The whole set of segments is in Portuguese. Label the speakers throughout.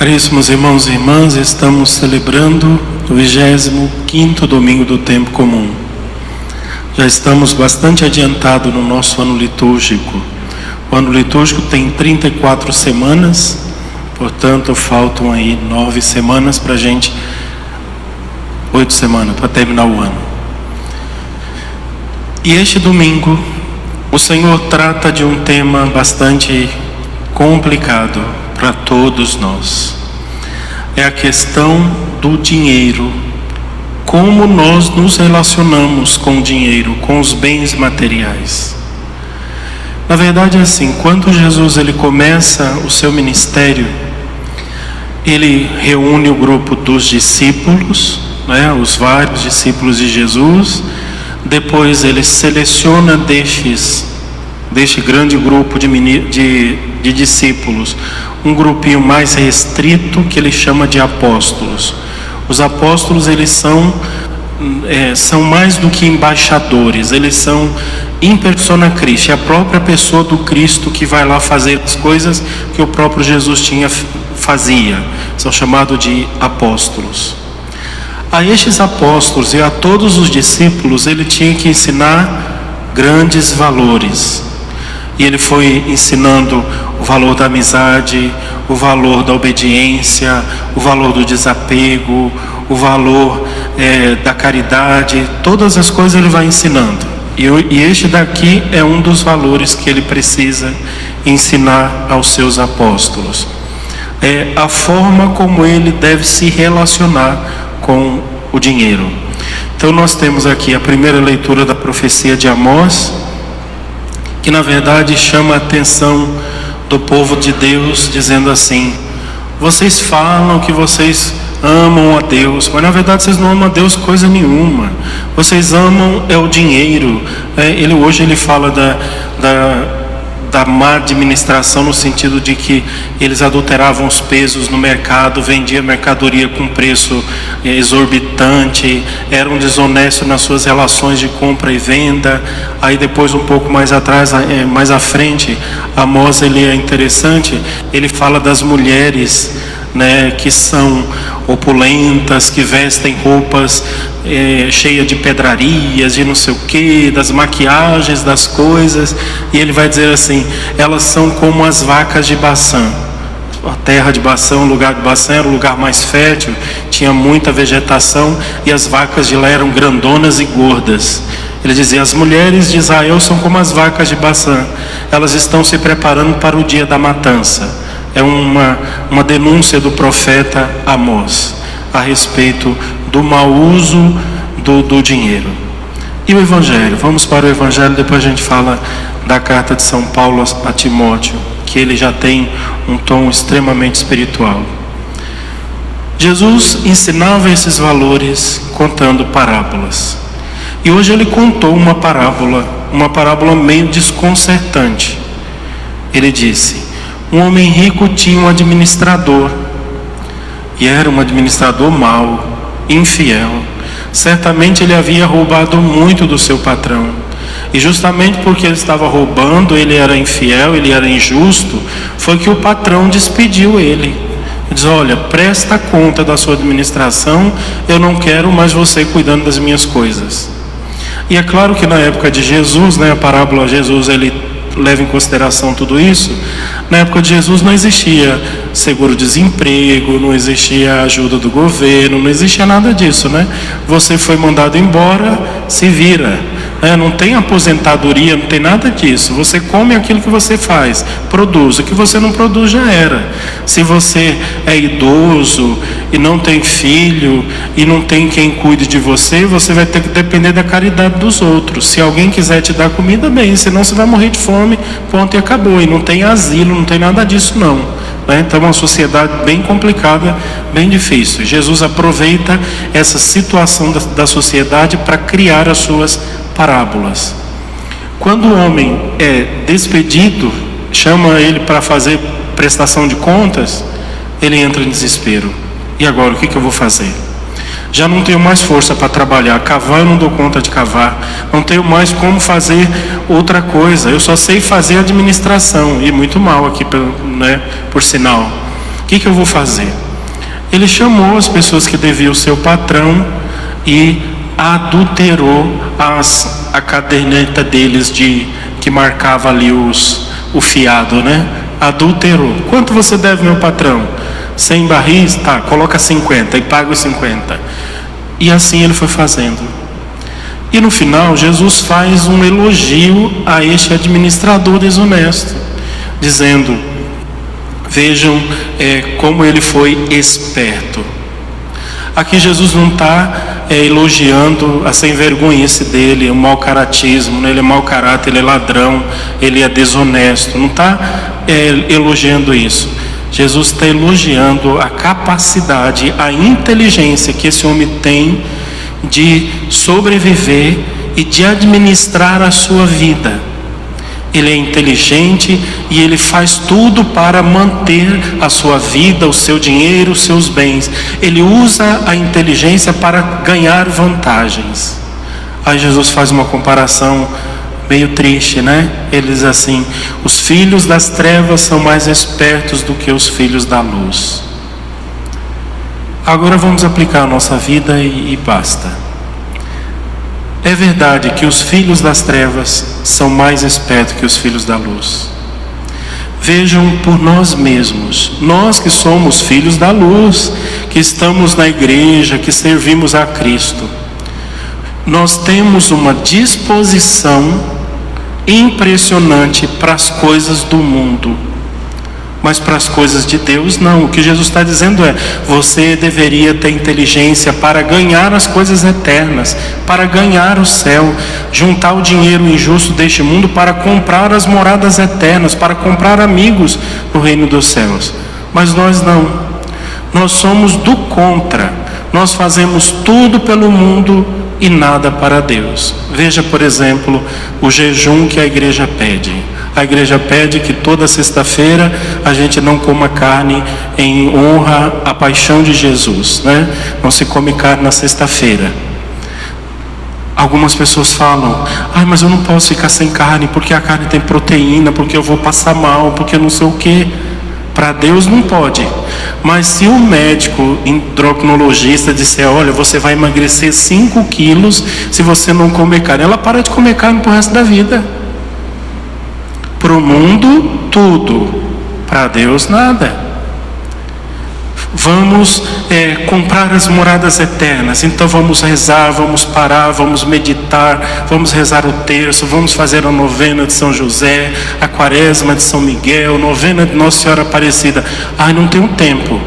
Speaker 1: Caríssimos irmãos e irmãs, estamos celebrando o 25º domingo do tempo comum. Já estamos bastante adiantados no nosso ano litúrgico. O ano litúrgico tem 34 semanas, portanto faltam aí 9 semanas para a gente, 8 semanas para terminar o ano. E este domingo, o Senhor trata de um tema bastante complicado para todos nós. É a questão do dinheiro. Como nós nos relacionamos com o dinheiro, com os bens materiais. Na verdade é assim, quando Jesus ele começa o seu ministério, ele reúne o grupo dos discípulos, os vários discípulos de Jesus. Depois ele seleciona deste grande grupo de discípulos um grupinho mais restrito que ele chama de apóstolos. Os apóstolos eles são mais do que embaixadores, eles são in persona Christi, é a própria pessoa do Cristo que vai lá fazer as coisas que o próprio Jesus fazia. São chamados de apóstolos. A estes apóstolos e a todos os discípulos ele tinha que ensinar grandes valores. E ele foi ensinando o valor da amizade, o valor da obediência, o valor do desapego, o valor da caridade. Todas as coisas ele vai ensinando. E este daqui é um dos valores que ele precisa ensinar aos seus apóstolos. É a forma como ele deve se relacionar com o dinheiro. Então nós temos aqui a primeira leitura da profecia de Amós, que na verdade chama a atenção do povo de Deus, dizendo assim: vocês falam que vocês amam a Deus, mas na verdade vocês não amam a Deus coisa nenhuma. Vocês amam o dinheiro. Hoje ele fala da má administração, no sentido de que eles adulteravam os pesos no mercado, vendiam mercadoria com preço exorbitante, eram desonestos nas suas relações de compra e venda. Aí depois, um pouco mais atrás, mais à frente, Amós ele é interessante, ele fala das mulheres, que são opulentas, que vestem roupas cheias de pedrarias, de não sei o que, das maquiagens, das coisas. E ele vai dizer assim: elas são como as vacas de Baçã. A terra de Baçã, o lugar de Baçã era o lugar mais fértil, tinha muita vegetação, e as vacas de lá eram grandonas e gordas. Ele dizia: as mulheres de Israel são como as vacas de Baçã, elas estão se preparando para o dia da matança. É uma denúncia do profeta Amós a respeito do mau uso do dinheiro. E o Evangelho? Vamos para o Evangelho, depois a gente fala da carta de São Paulo a Timóteo, que ele já tem um tom extremamente espiritual. Jesus ensinava esses valores contando parábolas. E hoje ele contou uma parábola meio desconcertante. Ele disse: um homem rico tinha um administrador, e era um administrador mau, infiel. Certamente ele havia roubado muito do seu patrão, e justamente porque ele estava roubando, ele era infiel, ele era injusto, foi que o patrão despediu ele. Ele diz: olha, presta conta da sua administração, eu não quero mais você cuidando das minhas coisas. E é claro que na época de Jesus, a parábola Jesus ele leva em consideração tudo isso. Na época de Jesus não existia seguro-desemprego, não existia ajuda do governo, não existia nada disso, Você foi mandado embora, se vira, Não tem aposentadoria, não tem nada disso. Você come aquilo que você faz, produz. O que você não produz já era. Se você é idoso e não tem filho e não tem quem cuide de você, você vai ter que depender da caridade dos outros. Se alguém quiser te dar comida, bem, senão você vai morrer de fome, ponto e acabou. E não tem asilo, não tem nada disso não. Então é uma sociedade bem complicada, bem difícil. Jesus aproveita essa situação da sociedade para criar as suas parábolas. Quando o homem é despedido, chama ele para fazer prestação de contas, ele entra em desespero. E agora, o que eu vou fazer? Já não tenho mais força para trabalhar, cavar eu não dou conta de cavar, não tenho mais como fazer outra coisa, eu só sei fazer administração, e muito mal aqui, por sinal. O que eu vou fazer? Ele chamou as pessoas que deviam ser o patrão e adulterou a caderneta deles que marcava ali o fiado, né? Adulterou. Quanto você deve, meu patrão? 100 barris? Tá, coloca 50 e paga os 50. E assim ele foi fazendo. E no final, Jesus faz um elogio a este administrador desonesto, dizendo: vejam como ele foi esperto. Aqui Jesus não está elogiando a sem-vergonhice dele, o mau caratismo, né? Ele é mau caráter, ele é ladrão, ele é desonesto. Não está elogiando isso. Jesus está elogiando a capacidade, a inteligência que esse homem tem de sobreviver e de administrar a sua vida. Ele é inteligente e ele faz tudo para manter a sua vida, o seu dinheiro, os seus bens. Ele usa a inteligência para ganhar vantagens. Aí Jesus faz uma comparação meio triste, né? Ele diz assim: os filhos das trevas são mais espertos do que os filhos da luz. Agora vamos aplicar a nossa vida e basta. É verdade que os filhos das trevas são mais espertos que os filhos da luz. Vejam por nós mesmos, nós que somos filhos da luz, que estamos na igreja, que servimos a Cristo, nós temos uma disposição impressionante para as coisas do mundo, mas para as coisas de Deus não. O que Jesus está dizendo é: você deveria ter inteligência para ganhar as coisas eternas, para ganhar o céu, juntar o dinheiro injusto deste mundo para comprar as moradas eternas, para comprar amigos no reino dos céus. Mas nós não, nós somos do contra. Nós fazemos tudo pelo mundo e nada para Deus. Veja, por exemplo, o jejum que a igreja pede. A igreja pede que toda sexta-feira a gente não coma carne em honra à paixão de Jesus, né? Não se come carne na sexta-feira. Algumas pessoas falam: mas eu não posso ficar sem carne porque a carne tem proteína, porque eu vou passar mal, porque não sei o quê. Para Deus não pode. Mas se o médico endocrinologista disser: olha, você vai emagrecer 5 quilos se você não comer carne, ela para de comer carne pro resto da vida. Para o mundo, tudo. Para Deus, nada. Vamos comprar as moradas eternas. Então vamos rezar, vamos parar, vamos meditar, vamos rezar o terço, vamos fazer a novena de São José, a quaresma de São Miguel, novena de Nossa Senhora Aparecida. Não tenho tempo.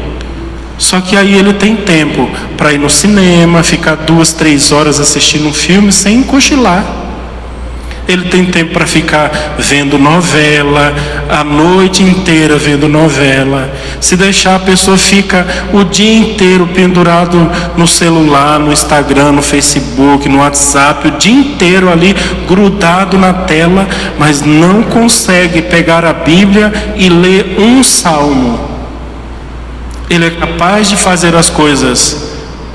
Speaker 1: Só que aí ele tem tempo para ir no cinema, ficar 2, 3 horas assistindo um filme sem cochilar. Ele tem tempo para ficar vendo novela, a noite inteira vendo novela. Se deixar, a pessoa fica o dia inteiro pendurado no celular, no Instagram, no Facebook, no WhatsApp, o dia inteiro ali grudado na tela, mas não consegue pegar a Bíblia e ler um salmo. Ele é capaz de fazer as coisas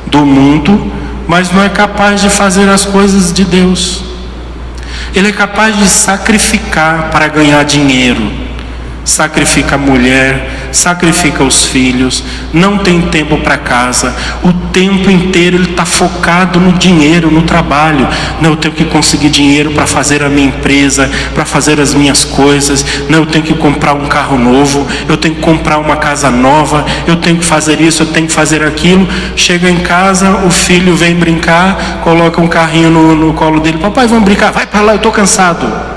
Speaker 1: do mundo, mas não é capaz de fazer as coisas de Deus. Ele é capaz de sacrificar para ganhar dinheiro. Sacrifica a mulher, sacrifica os filhos, não tem tempo para casa, o tempo inteiro ele está focado no dinheiro, no trabalho. Não, eu tenho que conseguir dinheiro para fazer a minha empresa, para fazer as minhas coisas. Não, eu tenho que comprar um carro novo, eu tenho que comprar uma casa nova, eu tenho que fazer isso, eu tenho que fazer aquilo. Chega em casa, o filho vem brincar, coloca um carrinho no colo dele: papai, vamos brincar, vai para lá, eu estou cansado.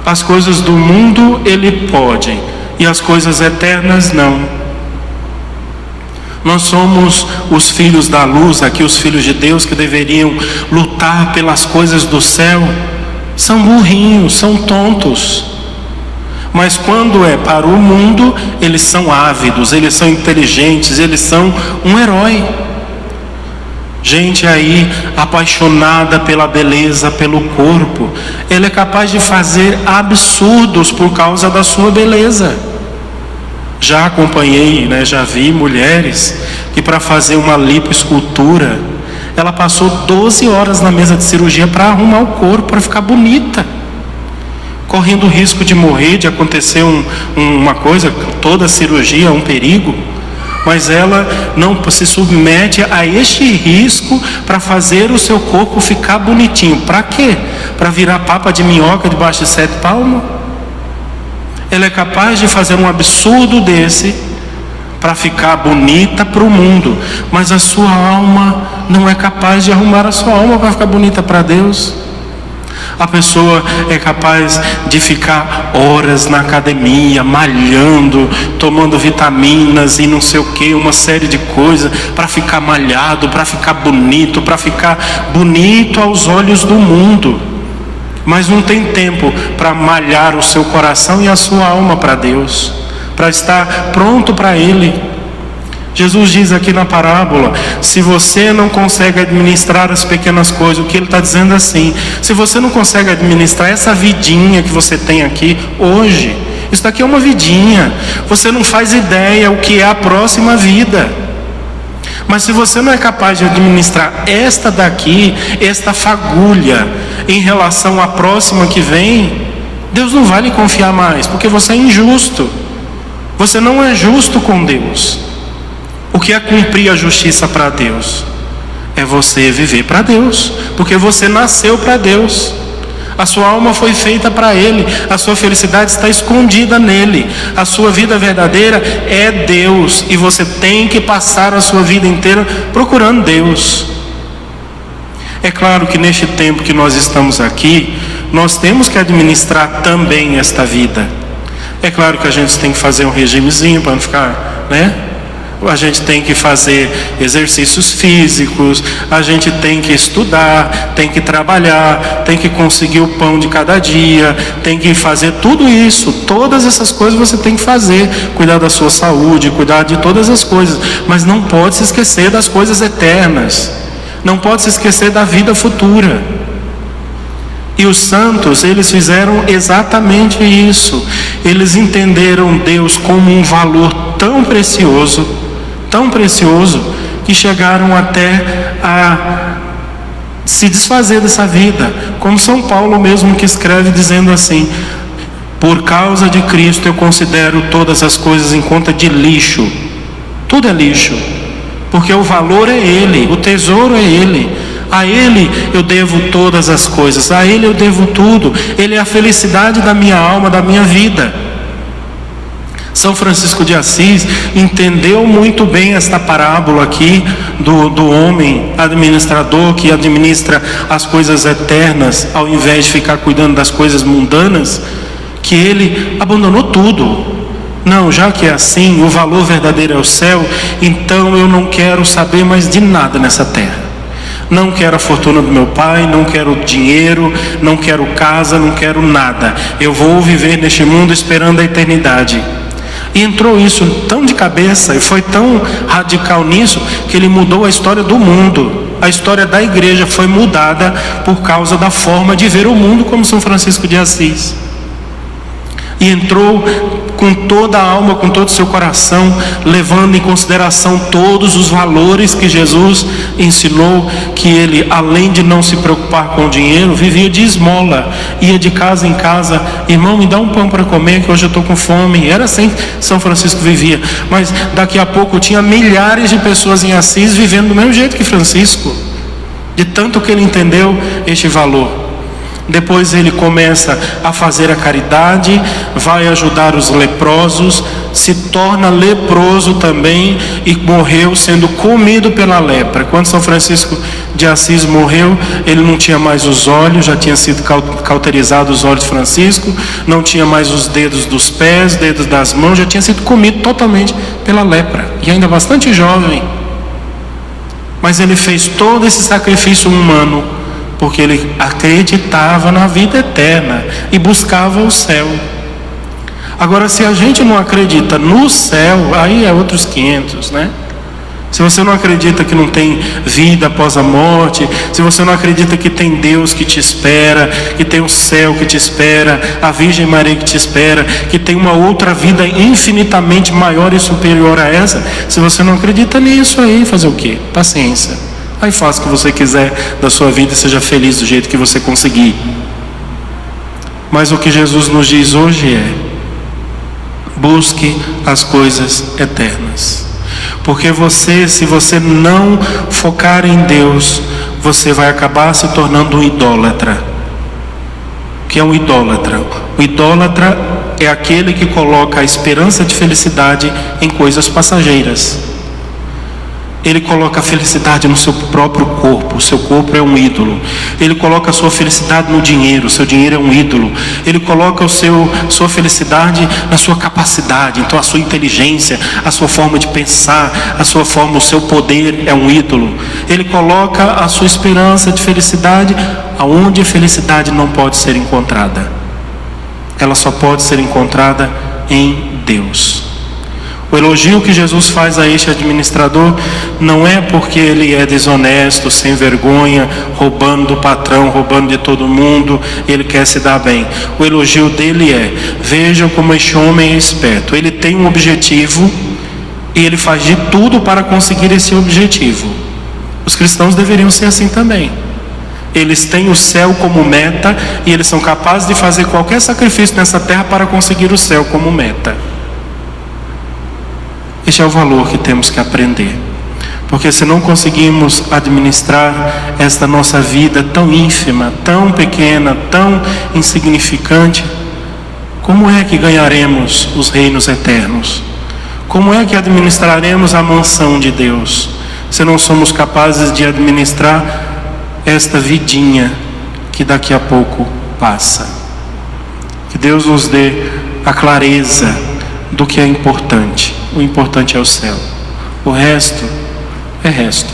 Speaker 1: As coisas do mundo ele pode, e as coisas eternas não. Nós somos os filhos da luz, aqui os filhos de Deus que deveriam lutar pelas coisas do céu. São burrinhos, são tontos. Mas quando é para o mundo, eles são ávidos, eles são inteligentes, eles são um herói. Gente aí apaixonada pela beleza, pelo corpo, ele é capaz de fazer absurdos por causa da sua beleza. Já acompanhei, já vi mulheres que para fazer uma lipoescultura, ela passou 12 horas na mesa de cirurgia para arrumar o corpo, para ficar bonita. correndo o risco de morrer, de acontecer uma coisa, toda cirurgia é um perigo, mas ela não se submete a este risco para fazer o seu corpo ficar bonitinho. Para quê? Para virar papa de minhoca debaixo de 7 palmos? Ela é capaz de fazer um absurdo desse para ficar bonita para o mundo, mas a sua alma não é capaz de arrumar a sua alma para ficar bonita para Deus. A pessoa é capaz de ficar horas na academia, malhando, tomando vitaminas e não sei o que, uma série de coisas, para ficar malhado, para ficar bonito aos olhos do mundo. Mas não tem tempo para malhar o seu coração e a sua alma para Deus, para estar pronto para Ele. Jesus diz aqui na parábola: se você não consegue administrar as pequenas coisas, o que Ele está dizendo assim: se você não consegue administrar essa vidinha que você tem aqui hoje, isso daqui é uma vidinha, você não faz ideia o que é a próxima vida. Mas se você não é capaz de administrar esta daqui, esta fagulha, em relação à próxima que vem, Deus não vai lhe confiar mais, porque você é injusto. Você não é justo com Deus. O que é cumprir a justiça para Deus? É você viver para Deus, porque você nasceu para Deus. A sua alma foi feita para Ele, a sua felicidade está escondida nele, a sua vida verdadeira é Deus, e você tem que passar a sua vida inteira procurando Deus. É claro que neste tempo que nós estamos aqui, nós temos que administrar também esta vida. É claro que a gente tem que fazer um regimezinho para não ficar, a gente tem que fazer exercícios físicos, a gente tem que estudar, tem que trabalhar, tem que conseguir o pão de cada dia, tem que fazer tudo isso, todas essas coisas você tem que fazer, cuidar da sua saúde, cuidar de todas as coisas, mas não pode se esquecer das coisas eternas, não pode se esquecer da vida futura. E os santos, eles fizeram exatamente isso. Eles entenderam Deus como um valor tão precioso, que chegaram até a se desfazer dessa vida, como São Paulo mesmo que escreve dizendo assim: por causa de Cristo eu considero todas as coisas em conta de lixo. Tudo é lixo, porque o valor é Ele, o tesouro é Ele. A Ele eu devo todas as coisas, a Ele eu devo tudo. Ele é a felicidade da minha alma, da minha vida. São Francisco de Assis entendeu muito bem esta parábola aqui do homem administrador que administra as coisas eternas ao invés de ficar cuidando das coisas mundanas, que ele abandonou tudo. Não, já que é assim, o valor verdadeiro é o céu, então eu não quero saber mais de nada nessa terra. Não quero a fortuna do meu pai, não quero dinheiro, não quero casa, não quero nada. Eu vou viver neste mundo esperando a eternidade. E entrou isso tão de cabeça e foi tão radical nisso que ele mudou a história do mundo. A história da igreja foi mudada por causa da forma de ver o mundo como São Francisco de Assis. E entrou com toda a alma, com todo o seu coração, levando em consideração todos os valores que Jesus ensinou, que ele, além de não se preocupar com o dinheiro, vivia de esmola, ia de casa em casa: irmão, me dá um pão para comer que hoje eu estou com fome. Era assim que São Francisco vivia. Mas daqui a pouco tinha milhares de pessoas em Assis vivendo do mesmo jeito que Francisco, de tanto que ele entendeu este valor. Depois ele começa a fazer a caridade, vai ajudar os leprosos, se torna leproso também e morreu sendo comido pela lepra. Quando São Francisco de Assis morreu, ele não tinha mais os olhos, já tinha sido cauterizado os olhos de Francisco, não tinha mais os dedos dos pés, dedos das mãos, já tinha sido comido totalmente pela lepra, e ainda bastante jovem. Mas ele fez todo esse sacrifício humano, porque ele acreditava na vida eterna e buscava o céu. Agora, se a gente não acredita no céu, aí é outros 500, Se você não acredita que não tem vida após a morte, se você não acredita que tem Deus que te espera, que tem o céu que te espera, a Virgem Maria que te espera, que tem uma outra vida infinitamente maior e superior a essa, se você não acredita nisso, aí fazer o quê? Paciência. Aí faça o que você quiser da sua vida e seja feliz do jeito que você conseguir. Mas o que Jesus nos diz hoje é: busque as coisas eternas. Porque se você não focar em Deus, você vai acabar se tornando um idólatra. O que é um idólatra? O idólatra é aquele que coloca a esperança de felicidade em coisas passageiras. Ele coloca a felicidade no seu próprio corpo. O seu corpo é um ídolo. Ele coloca a sua felicidade no dinheiro. O seu dinheiro é um ídolo. Ele coloca sua felicidade na sua capacidade. Então a sua inteligência, a sua forma de pensar, o seu poder é um ídolo. Ele coloca a sua esperança de felicidade aonde a felicidade não pode ser encontrada. Ela só pode ser encontrada em Deus. O elogio que Jesus faz a este administrador não é porque ele é desonesto, sem vergonha, roubando do patrão, roubando de todo mundo, ele quer se dar bem. O elogio dele é: vejam como este homem é esperto. Ele tem um objetivo e ele faz de tudo para conseguir esse objetivo. Os cristãos deveriam ser assim também. Eles têm o céu como meta e eles são capazes de fazer qualquer sacrifício nessa terra para conseguir o céu como meta. Este é o valor que temos que aprender. Porque se não conseguimos administrar esta nossa vida tão ínfima, tão pequena, tão insignificante, como é que ganharemos os reinos eternos? Como é que administraremos a mansão de Deus, se não somos capazes de administrar esta vidinha que daqui a pouco passa? Que Deus nos dê a clareza do que é importante. O importante é o céu. O resto é resto.